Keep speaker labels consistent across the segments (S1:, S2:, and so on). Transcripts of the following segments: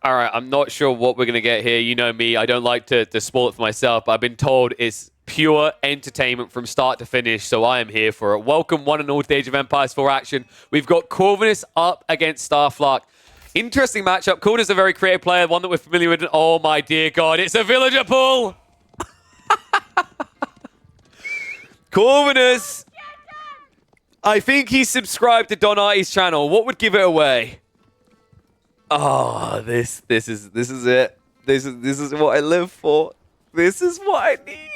S1: All right, I'm not sure what we're going to get here. You know me, I don't like to spoil it for myself, but I've been told it's pure entertainment from start to finish, so I am here for it. Welcome, one and all, to Age of Empires 4 action. We've got Corvinus up against Starflark. Interesting matchup. Corvinus is a very creative player, one that we're familiar with. Oh my dear God, it's a villager pull! Corvinus! I think he's subscribed to Donati's channel. What would give it away? Oh, this is it. This is what I live for. This is what I need.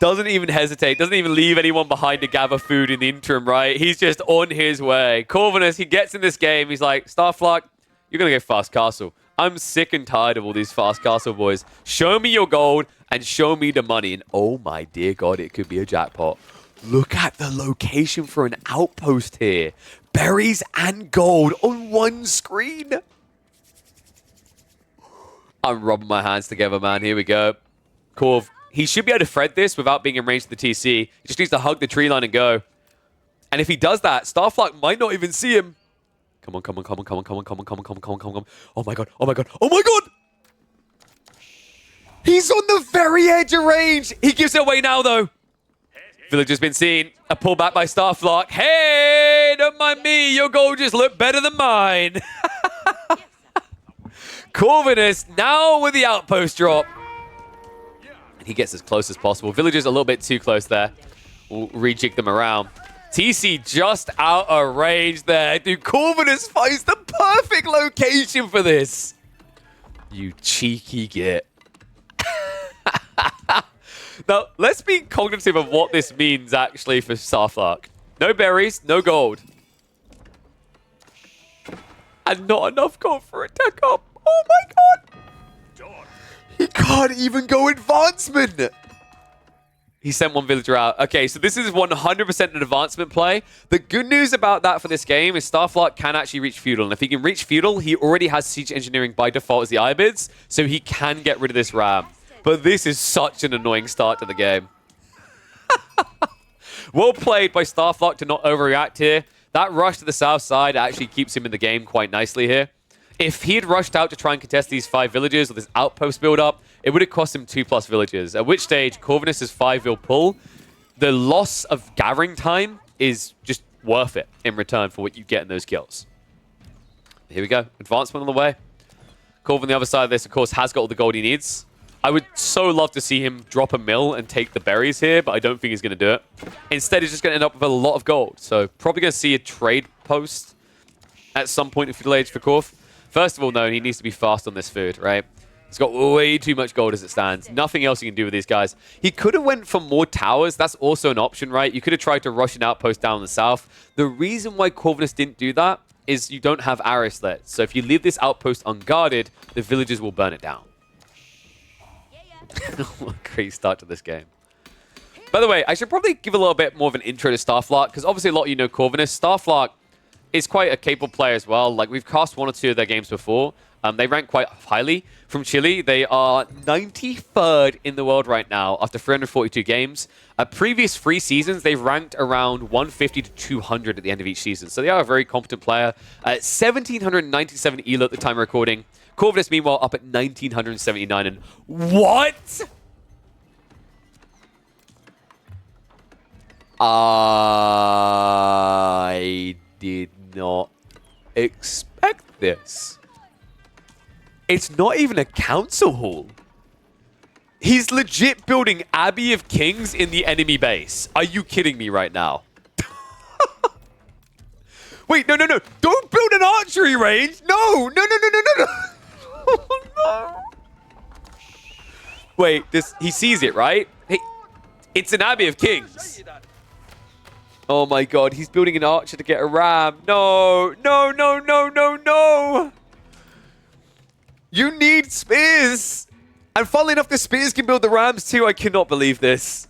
S1: Doesn't even hesitate. Doesn't even leave anyone behind to gather food in the interim, right? He's just on his way. Corvinus, he gets in this game. He's like, Starflark, you're going to go fast castle. I'm sick and tired of all these fast castle boys. Show me your gold and show me the money. And oh my dear God, it could be a jackpot. Look at the location for an outpost here. Berries and gold on one screen. I'm rubbing my hands together, man. Here we go. Corv, he should be able to thread this without being in range of the TC. He just needs to hug the tree line and go. And if he does that, Starflark might not even see him. Come on, come on, come on, come on, come on, come on, come on, come on, come on, come on. Oh my God, oh my God, oh my God! He's on the very edge of range. He gives it away now, though. Villager's been seen. A pullback by Starflark. Hey, don't mind me. Your gold just looked better than mine. Corvinus now with the outpost drop. And he gets as close as possible. Villager's a little bit too close there. We'll rejig them around. TC just out of range there. Dude, Corvinus finds the perfect location for this. You cheeky git. Now, let's be cognitive of what this means, actually, for Starflark. No berries, no gold. And not enough gold for a tech up. Oh my God! He can't even go advancement! He sent one villager out. Okay, so this is 100% an advancement play. The good news about that for this game is Starflark can actually reach feudal. And if he can reach feudal, he already has siege engineering by default as the Ibids, so he can get rid of this ram. But this is such an annoying start to the game. Well played by Starflark to not overreact here. That rush to the south side actually keeps him in the game quite nicely here. If he had rushed out to try and contest these 5 villages or this outpost build-up, it would have cost him 2+ villages. At which stage, Corvinus' 5-vil pull, the loss of gathering time is just worth it in return for what you get in those kills. Here we go. Advancement on the way. Corv on the other side of this, of course, has got all the gold he needs. I would so love to see him drop a mill and take the berries here, but I don't think he's going to do it. Instead, he's just going to end up with a lot of gold. So probably going to see a trade post at some point in Feudal Age for Corv. First of all, no, he needs to be fast on this food, right? He's got way too much gold as it stands. Nothing else he can do with these guys. He could have went for more towers. That's also an option, right? You could have tried to rush an outpost down in the south. The reason why Corvinus didn't do that is you don't have arrow sleds. So if you leave this outpost unguarded, the villagers will burn it down. What a great start to this game. By the way, I should probably give a little bit more of an intro to Starflark, because obviously a lot of you know Corvinus. Starflark is quite a capable player as well. Like, we've cast 1 or 2 of their games before. They rank quite highly. From Chile, they are 93rd in the world right now after 342 games. Previous 3 seasons, they've ranked around 150 to 200 at the end of each season. So they are a very competent player. 1,797 ELO at the time of recording. Corvinus, meanwhile, up at 1,979. And what? I did not expect this. It's not even a council hall. He's legit building Abbey of Kings in the enemy base. Are you kidding me right now? Wait, no. Don't build an archery range. No. Oh, no. Wait, he sees it, right? Hey, it's an Abbey of Kings. Oh my God, he's building an archer to get a ram. No. You need spears. And funnily enough, the spears can build the rams too. I cannot believe this.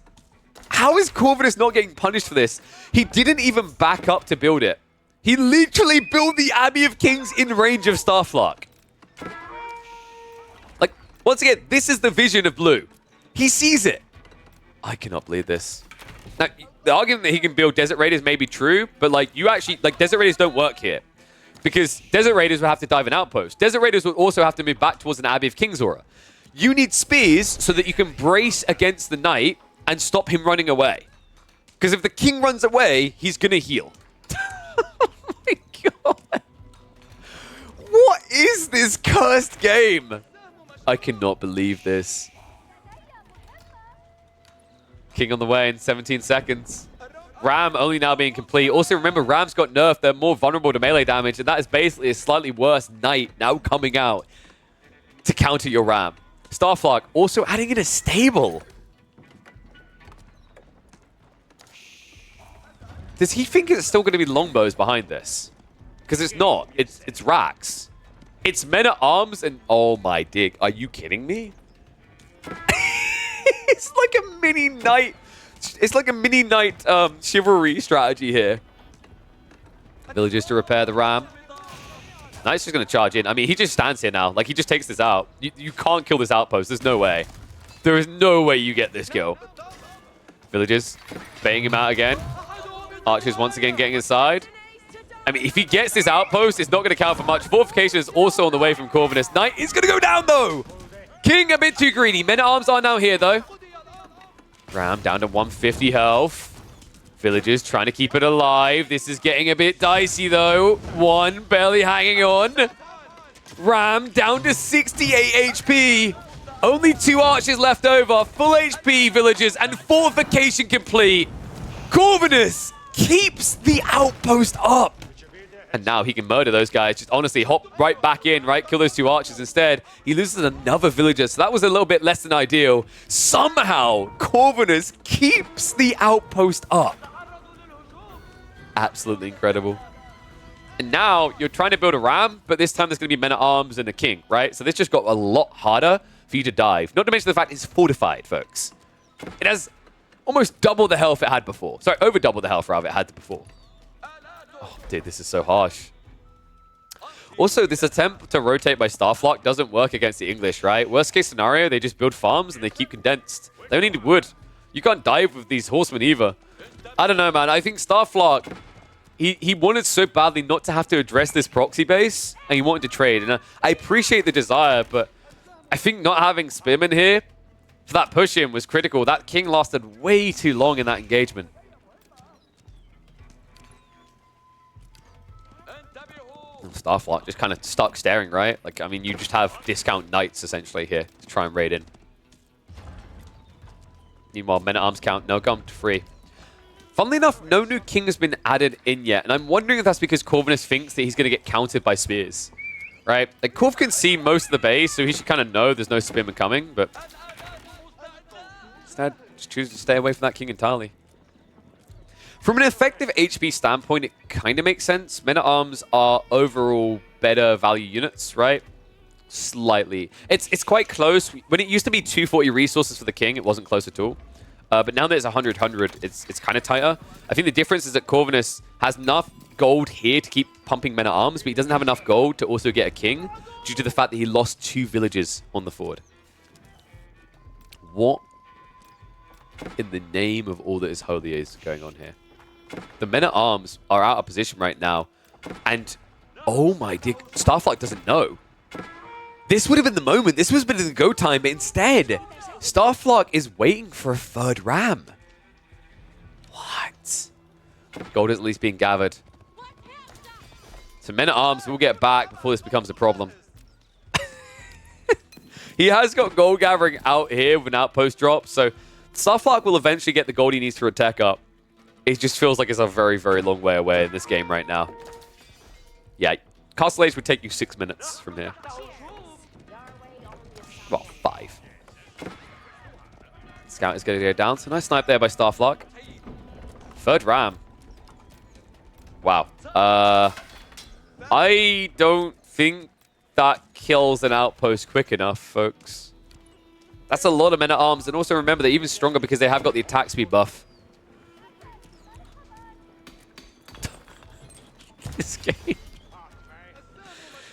S1: How is Corvinus not getting punished for this? He didn't even back up to build it. He literally built the Abbey of Kings in range of Starflark. Like, once again, this is the vision of Blue. He sees it. I cannot believe this. Now, the argument that he can build Desert Raiders may be true, but like, you actually, like, Desert Raiders don't work here. because Desert Raiders would have to dive an outpost. Desert Raiders would also have to move back towards an Abbey of King's Aura. You need spears so that you can brace against the knight and stop him running away. Because if the king runs away, he's going to heal. Oh my god. What is this cursed game? I cannot believe this. King on the way in 17 seconds. Ram only now being complete. Also, remember, Rams got nerfed. They're more vulnerable to melee damage, and that is basically a slightly worse knight now coming out to counter your Ram. Starflock also adding in a stable. Does he think it's still going to be longbows behind this? Because it's not. It's racks. It's men-at-arms and... Oh my dick. Are you kidding me? It's like a mini knight. It's like a mini knight chivalry strategy here. Villagers to repair the Ram. Knight's just going to charge in. I mean, he just stands here now. Like, he just takes this out. You can't kill this outpost. There's no way. There is no way you get this kill. Villagers baiting him out again. Archers once again getting inside. I mean, if he gets this outpost, it's not going to count for much. Fortification is also on the way from Corvinus. Knight is going to go down, though. King a bit too greedy. Men-at-arms are now here, though. Ram down to 150 health. Villagers trying to keep it alive. This is getting a bit dicey, though. One barely hanging on. Ram down to 68 HP. Only 2 archers left over. Full HP, villagers, and fortification complete. Corvinus keeps the outpost up. And now he can murder those guys. Just honestly hop right back in, right? Kill those 2 archers instead. He loses another villager, so that was a little bit less than ideal. Somehow, Corvinus keeps the outpost up. Absolutely incredible. And now you're trying to build a Ram, but this time there's going to be men-at-arms and a king, right? So this just got a lot harder for you to dive. Not to mention the fact it's fortified, folks. It has almost double the health it had before. Sorry, over double the health, rather, it had before. Oh, dude, this is so harsh. Also, this attempt to rotate by Starflock doesn't work against the English, right? Worst case scenario, they just build farms and they keep condensed. They only need wood. You can't dive with these horsemen either. I don't know, man. I think Starflock, he wanted so badly not to have to address this proxy base, and he wanted to trade. And I appreciate the desire, but I think not having Spearmen here for that push-in was critical. That king lasted way too long in that engagement. Starflock just kind of stuck staring, right? Like, I mean, you just have discount knights, essentially, here to try and raid in. Meanwhile, men-at-arms count. No, come to free. Funnily enough, no new king has been added in yet, and I'm wondering if that's because Corvinus thinks that he's going to get countered by spears, right? Like, Corv can see most of the base, so he should kind of know there's no spearmen coming, but instead, just chooses to stay away from that king entirely. From an effective HP standpoint, it kind of makes sense. Men-at-arms are overall better value units, right? Slightly. It's quite close. When it used to be 240 resources for the king, it wasn't close at all. But now that it's 100, it's kind of tighter. I think the difference is that Corvinus has enough gold here to keep pumping men-at-arms, but he doesn't have enough gold to also get a king due to the fact that he lost 2 villages on the ford. What in the name of all that is holy is going on here? The men-at-arms are out of position right now. And, oh my dick, Starflock doesn't know. This would have been the moment. This was been the go time, but instead, Starflock is waiting for a 3rd Ram. What? Gold is at least being gathered. So men-at-arms will get back before this becomes a problem. He has got gold gathering out here with an outpost drop, so Starflock will eventually get the gold he needs to attack up. It just feels like it's a very, very long way away in this game right now. Yeah, Castle Age would take you 6 minutes from here. Well, 5. Scout is going to go down. So nice snipe there by Starflock. 3rd Ram. Wow. I don't think that kills an outpost quick enough, folks. That's a lot of men-at-arms. And also remember, they're even stronger because they have got the attack speed buff. This game.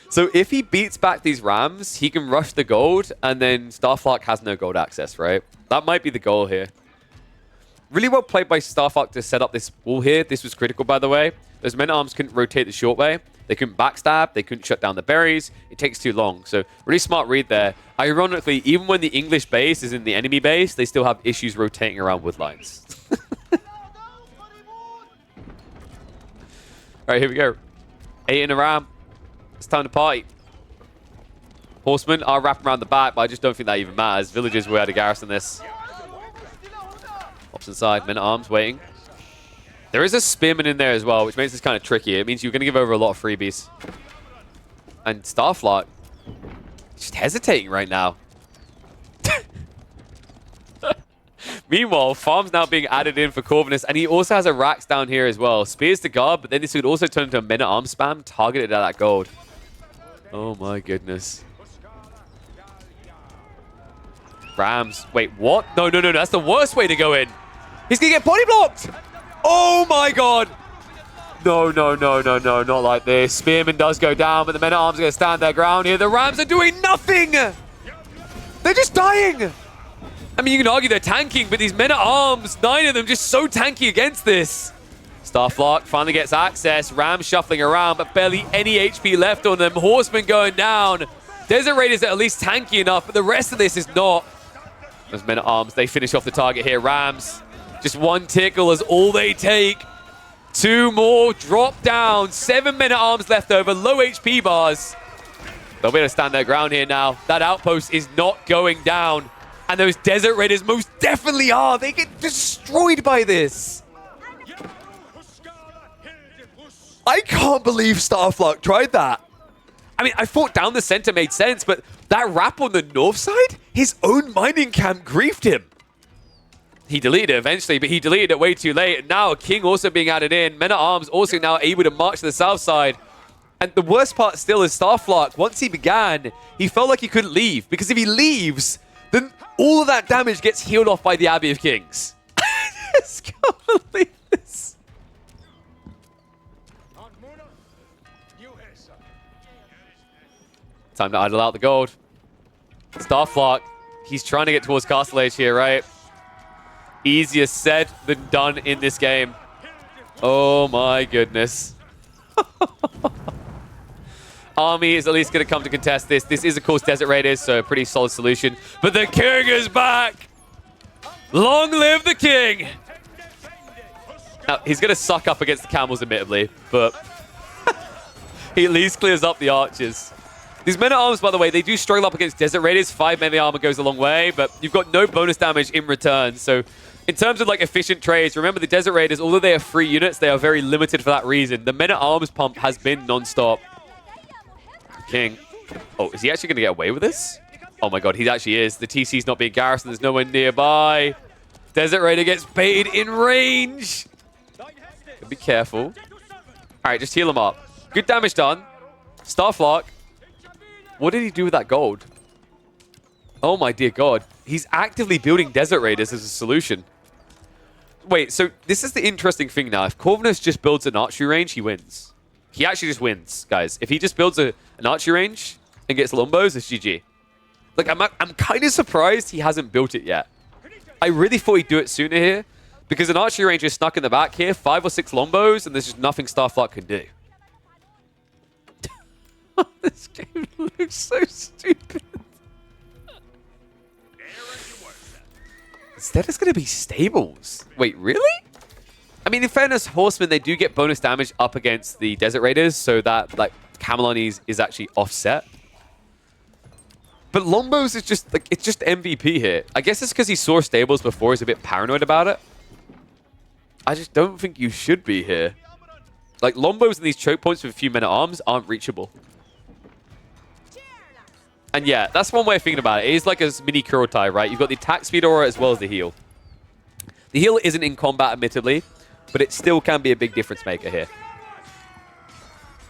S1: So if he beats back these Rams, he can rush the gold, and then Starflock has no gold access, right? That might be the goal here. Really well played by Starfuck to set up this wall here. This was critical, by the way. Those men-at-arms couldn't rotate the short way. They couldn't backstab. They couldn't shut down the berries. It takes too long. So really smart read there. Ironically, even when the English base is in the enemy base, they still have issues rotating around wood lines. All right, here we go. 8 in a ram. It's time to party. Horsemen are wrapping around the back, but I just don't think that even matters. Villagers were out of garrison this. Pops inside. Men-at-arms waiting. There is a spearman in there as well, which makes this kind of tricky. It means you're going to give over a lot of freebies. And Starflock just hesitating right now. Meanwhile, farm's now being added in for Corvinus, and he also has a Rax down here as well. Spears to guard, but then this would also turn into a men-at-arms spam targeted at that gold. Oh my goodness. Rams. Wait, what? No, no, no, that's the worst way to go in. He's going to get body blocked. Oh my god. No, no, no, no, no, not like this. Spearman does go down, but the men-at-arms are going to stand their ground here. The Rams are doing nothing. They're just dying. I mean, you can argue they're tanking, but these men-at-arms, 9 of them, just so tanky against this. Starflock finally gets access. Rams shuffling around, but barely any HP left on them. Horsemen going down. Desert Raiders are at least tanky enough, but the rest of this is not. Those men-at-arms, they finish off the target here. Rams, just one tickle is all they take. 2 more drop down. 7 men-at-arms left over. Low HP bars. They'll be able to stand their ground here now. That outpost is not going down. And those Desert Raiders most definitely are. They get destroyed by this. I can't believe Starflock tried that. I mean, I thought down the center made sense, but that wrap on the north side, his own mining camp griefed him. He deleted it eventually, but he deleted it way too late. And now a king also being added in. Men-at-arms also now able to march to the south side. And the worst part still is Starflock, once he began, he felt like he couldn't leave. Because if he leaves, then all of that damage gets healed off by the Abbey of Kings. I just can't believe this. Time to idle out the gold. Starflock, he's trying to get towards Castle Age here, right? Easier said than done in this game. Oh my goodness. Army is at least going to come to contest this. This is, of course, Desert Raiders, so a pretty solid solution. But the king is back! Long live the king! Now, he's going to suck up against the camels, admittedly, but he at least clears up the archers. These men-at-arms, by the way, they do struggle up against Desert Raiders. 5 melee armor goes a long way, but you've got no bonus damage in return. So in terms of like efficient trades, remember the Desert Raiders, although they are free units, they are very limited for that reason. The men-at-arms pump has been non-stop. King. Oh, is he actually going to get away with this? Oh my god, he actually is. The TC's not being garrisoned. There's no one nearby. Desert Raider gets baited in range. Be careful. All right, just heal him up. Good damage done. Starflock. What did he do with that gold? Oh my dear god. He's actively building Desert Raiders as a solution. Wait, so this is the interesting thing now. If Corvinus just builds an archery range, he wins. He actually just wins, guys. If he just builds an archery range and gets Lombos, it's GG. Like, I'm kind of surprised he hasn't built it yet. I really thought he'd do it sooner here, because an archery range is snuck in the back here, 5 or 6 Lombos, and there's just nothing Starflock can do. This game looks so stupid. Instead, it's going to be stables. Wait, really? I mean, in fairness, Horsemen, they do get bonus damage up against the Desert Raiders, so that, like, Camelon is actually offset. But Lombos is just, like, it's just MVP here. I guess it's because he saw stables before, he's a bit paranoid about it. I just don't think you should be here. Like, Lombos and these choke points with a few men-at-arms aren't reachable. And yeah, that's one way of thinking about it. It is like a mini Kurotai, right? You've got the attack speed aura as well as the heal. The heal isn't in combat, admittedly, but it still can be a big difference maker here.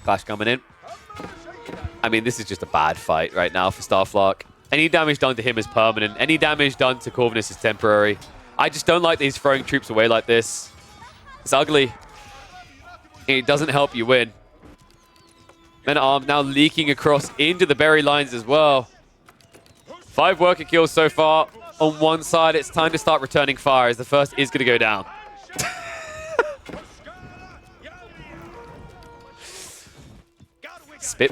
S1: Clash coming in. I mean, this is just a bad fight right now for Starflock. Any damage done to him is permanent. Any damage done to Corvinus is temporary. I just don't like these throwing troops away like this. It's ugly. It doesn't help you win. Men-at-arms now leaking across into the berry lines as well. 5 worker kills so far. on one side. It's time to start returning fire as the first is going to go down.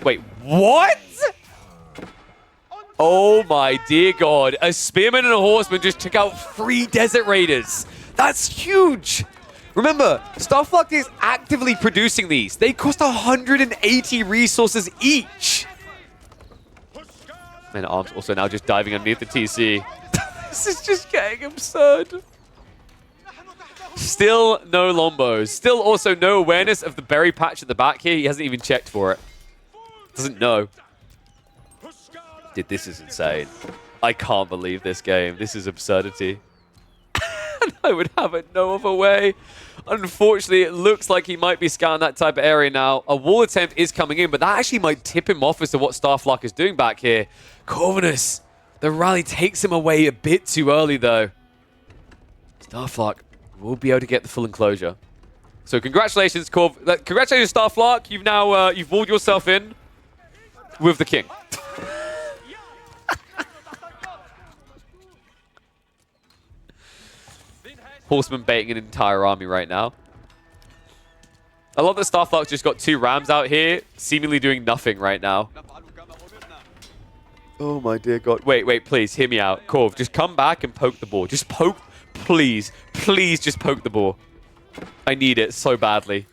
S1: Wait, what? Oh my dear God. A spearman and a horseman just took out 3 desert raiders. That's huge. Remember, Starflock is actively producing these. They cost 180 resources each. Man at Arms also now just diving underneath the TC. This is just getting absurd. Still no Lombos. Still also no awareness of the berry patch at the back here. He hasn't even checked for it. Doesn't know. Dude, this is insane. I can't believe this game. This is absurdity. And I would have it no other way. Unfortunately, it looks like he might be scouting that type of area now. A wall attempt is coming in, but that actually might tip him off as to what Starflock is doing back here. Corvinus, the rally takes him away a bit too early, though. Starflock will be able to get the full enclosure. So congratulations, congratulations, Starflock. You've now you've walled yourself in with the king. Horseman baiting an entire army right now. I love that Starflock's just got 2 rams out here, seemingly doing nothing right now. Oh my dear God. Wait, please, hear me out. Corv, just come back and poke the boar. Just poke, please. Please just poke the boar. I need it so badly.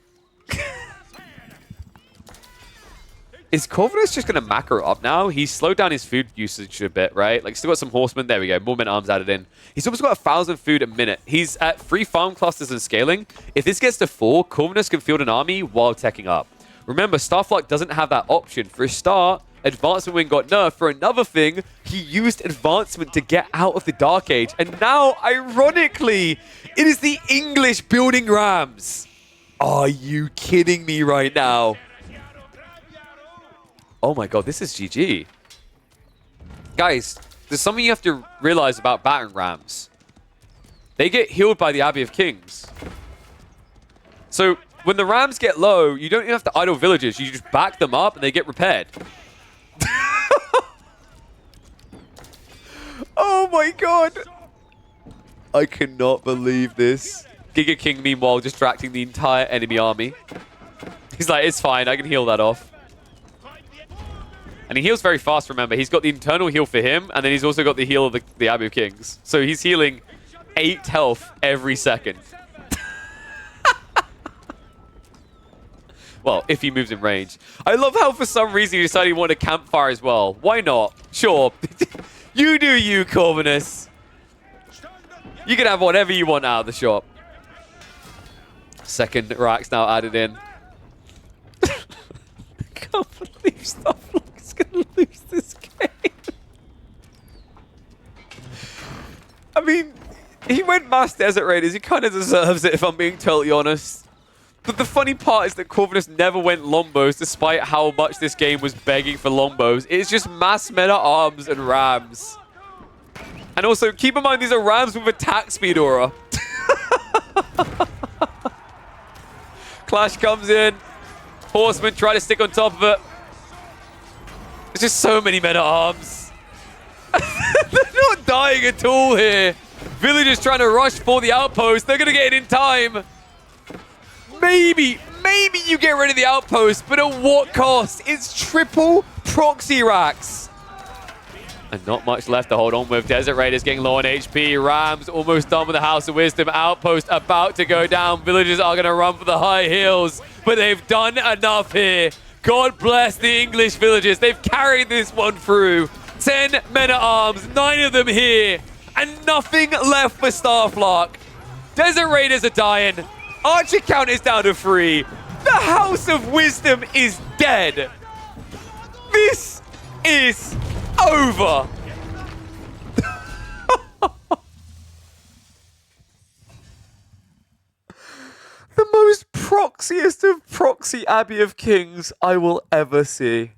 S1: Is Corvinus just going to macro up now? He's slowed down his food usage a bit, right? Like, still got some horsemen. There we go. More men arms added in. He's almost got 1,000 food a minute. He's at 3 farm clusters and scaling. If this gets to 4, Corvinus can field an army while teching up. Remember, Starflock doesn't have that option. For a start, Advancement Wing got nerfed. For another thing, he used Advancement to get out of the Dark Age. And now, ironically, it is the English building rams. Are you kidding me right now? Oh my God, this is GG. Guys, there's something you have to realize about battering rams. They get healed by the Abbey of Kings. So when the rams get low, you don't even have to idle villages. You just back them up and they get repaired. Oh my God. I cannot believe this. Giga King, meanwhile, distracting the entire enemy army. He's like, it's fine, I can heal that off. And he heals very fast, remember. He's got the internal heal for him, and then he's also got the heal of the Abbey of Kings. So he's healing 8 health every second. Well, if he moves in range. I love how for some reason he decided he wanted a campfire as well. Why not? Sure. You do you, Corvinus. You can have whatever you want out of the shop. Second racks now added in. I can't believe Starflock's going to lose this game. I mean, he went mass Desert Raiders. He kind of deserves it, if I'm being totally honest. But the funny part is that Corvinus never went Lombos, despite how much this game was begging for Lombos. It's just mass meta arms and rams. And also, keep in mind, these are rams with attack speed aura. Clash comes in. Horsemen try to stick on top of it. There's just so many men at arms. They're not dying at all here. Villagers trying to rush for the outpost. They're going to get it in time. Maybe you get rid of the outpost, but at what cost? It's triple proxy racks. And not much left to hold on with. Desert Raiders getting low on HP. Rams almost done with the House of Wisdom. Outpost about to go down. Villagers are going to run for the high hills, but they've done enough here. God bless the English villagers. They've carried this one through. 10 men at arms, 9 of them here, and nothing left for Starflock. Desert Raiders are dying. Archer count is down to 3. The House of Wisdom is dead. This is over. The most proxiest of proxy Abbey of Kings I will ever see.